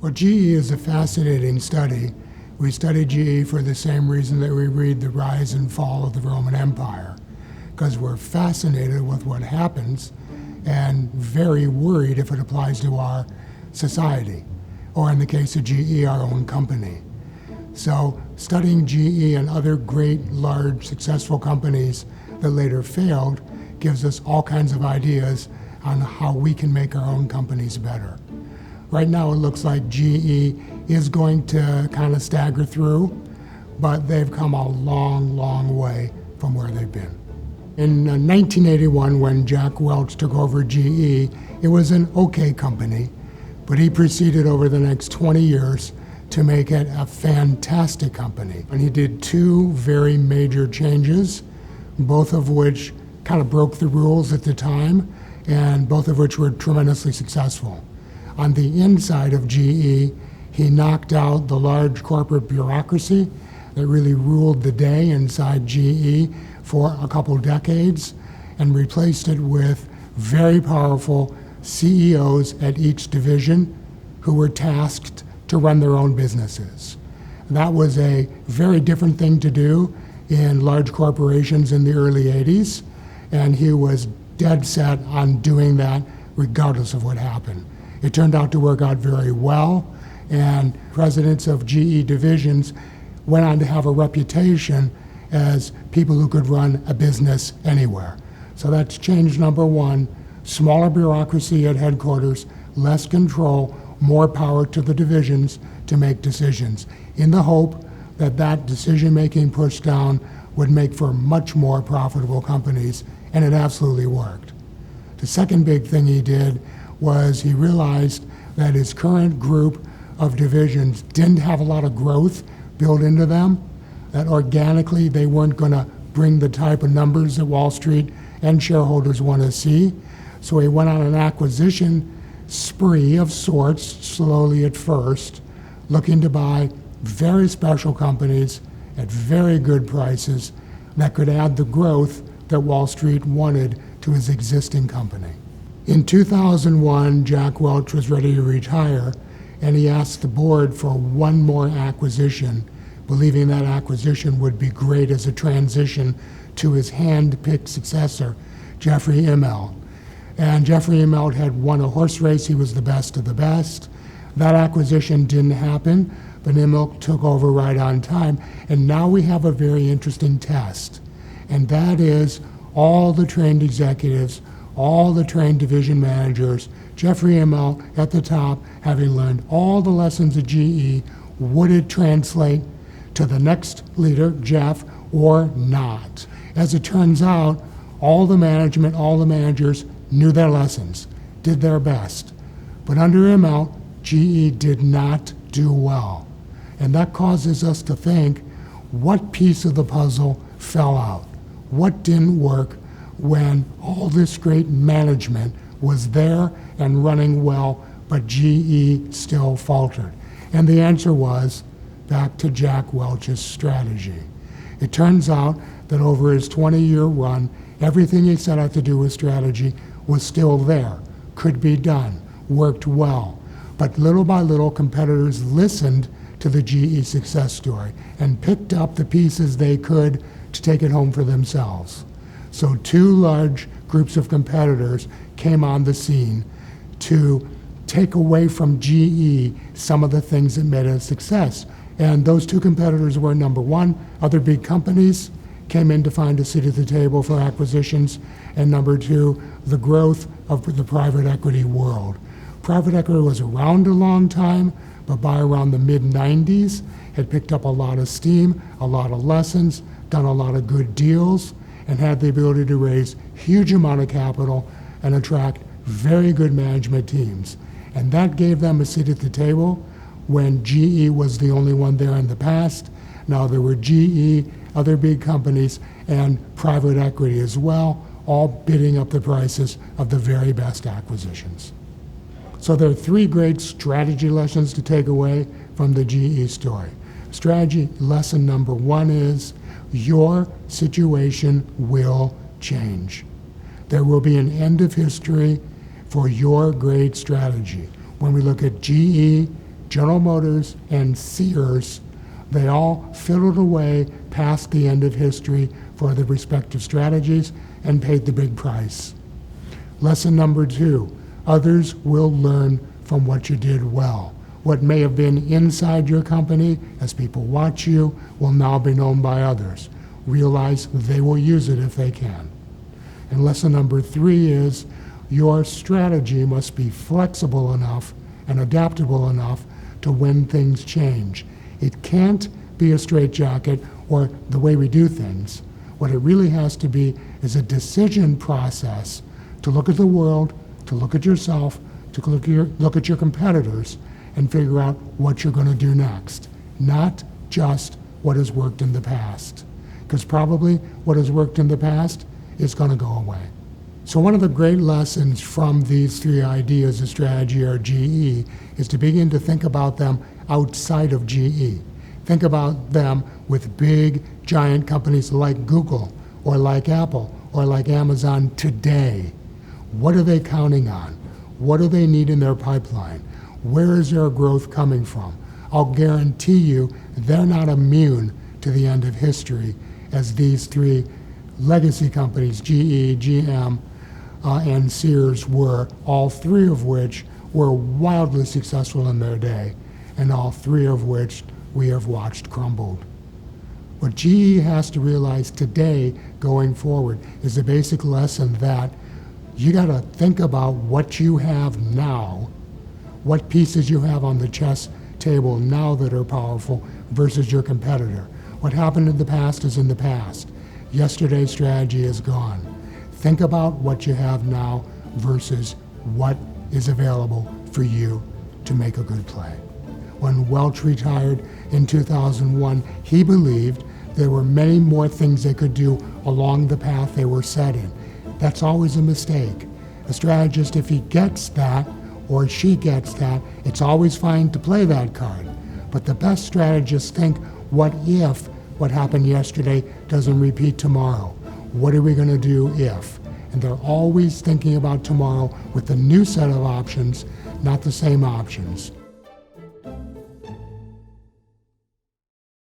Well, GE is a fascinating study. We study GE for the same reason that we read the rise and fall of the Roman Empire, because we're fascinated with what happens and very worried if it applies to our society, or in the case of GE, our own company. So studying GE and other great, large, successful companies that later failed gives us all kinds of ideas on how we can make our own companies better. Right now it looks like GE is going to kind of stagger through, but they've come a long, long way from where they've been. In 1981, when Jack Welch took over GE, it was an okay company, but he proceeded over the next 20 years to make it a fantastic company. And he did two very major changes, both of which kind of broke the rules at the time, and both of which were tremendously successful. On the inside of GE, he knocked out the large corporate bureaucracy that really ruled the day inside GE for a couple decades and replaced it with very powerful CEOs at each division who were tasked to run their own businesses. That was a very different thing to do in large corporations in the early 80s, and he was dead set on doing that regardless of what happened. It turned out to work out very well, and presidents of GE divisions went on to have a reputation as people who could run a business anywhere. So that's change number one: smaller bureaucracy at headquarters, less control, more power to the divisions to make decisions, in the hope that that decision-making push down would make for much more profitable companies, and it absolutely worked. The second big thing he did was he realized that his current group of divisions didn't have a lot of growth built into them, that organically they weren't going to bring the type of numbers that Wall Street and shareholders want to see. So he went on an acquisition spree of sorts, slowly at first, looking to buy very special companies at very good prices that could add the growth that Wall Street wanted to his existing company. In 2001, Jack Welch was ready to retire, and he asked the board for one more acquisition, believing that acquisition would be great as a transition to his hand-picked successor, Jeffrey Immelt. And Jeffrey Immelt had won a horse race. He was the best of the best. That acquisition didn't happen, but Immelt took over right on time. And now we have a very interesting test, and that is all the trained executives, all the trained division managers, Jeffrey Immelt at the top, having learned all the lessons of GE, would it translate to the next leader, Jeff, or not? As it turns out, all the management, all the managers knew their lessons, did their best. But under Immelt, GE did not do well. And that causes us to think, what piece of the puzzle fell out? What didn't work when all this great management was there and running well, but GE still faltered? And the answer was back to Jack Welch's strategy. It turns out that over his 20-year run, everything he set out to do with strategy was still there, could be done, worked well. But little by little, competitors listened to the GE success story and picked up the pieces they could to take it home for themselves. So two large groups of competitors came on the scene to take away from GE some of the things that made it a success. And those two competitors were, number one, other big companies came in to find a seat at the table for acquisitions, and number two, the growth of the private equity world. Private equity was around a long time, but by around the mid-90s, had picked up a lot of steam, a lot of lessons, done a lot of good deals, and had the ability to raise huge amount of capital and attract very good management teams. And that gave them a seat at the table when GE was the only one there in the past. Now there were GE, other big companies, and private equity as well, all bidding up the prices of the very best acquisitions. So there are three great strategy lessons to take away from the GE story. Strategy lesson number one is your situation will change. There will be an end of history for your great strategy. When we look at GE, General Motors and Sears, they all fiddled away past the end of history for their respective strategies and paid the big price. Lesson number 2, others will learn from what you did well. What may have been inside your company as people watch you will now be known by others. Realize they will use it if they can. And lesson number 3 is your strategy must be flexible enough and adaptable enough to when things change. It can't be a straitjacket or the way we do things. What it really has to be is a decision process to look at the world, to look at yourself, to look at your competitors, and figure out what you're going to do next, not just what has worked in the past. Because probably what has worked in the past is going to go away. So one of the great lessons from these 3 ideas of strategy or GE is to begin to think about them outside of GE. Think about them with big, giant companies like Google or like Apple or like Amazon today. What are they counting on? What do they need in their pipeline? Where is their growth coming from? I'll guarantee you they're not immune to the end of history as these 3 legacy companies, GE, GM, and Sears were, all 3 of which were wildly successful in their day, and all 3 of which we have watched crumbled. What GE has to realize today going forward is the basic lesson that you got to think about what you have now, what pieces you have on the chess table now that are powerful versus your competitor. What happened in the past is in the past. Yesterday's strategy is gone. Think about what you have now versus what is available for you to make a good play. When Welch retired in 2001, he believed there were many more things they could do along the path they were set in. That's always a mistake. A strategist, if he gets that or she gets that, it's always fine to play that card. But the best strategists think, what if what happened yesterday doesn't repeat tomorrow? What are we going to do if? And they're always thinking about tomorrow with a new set of options, not the same options.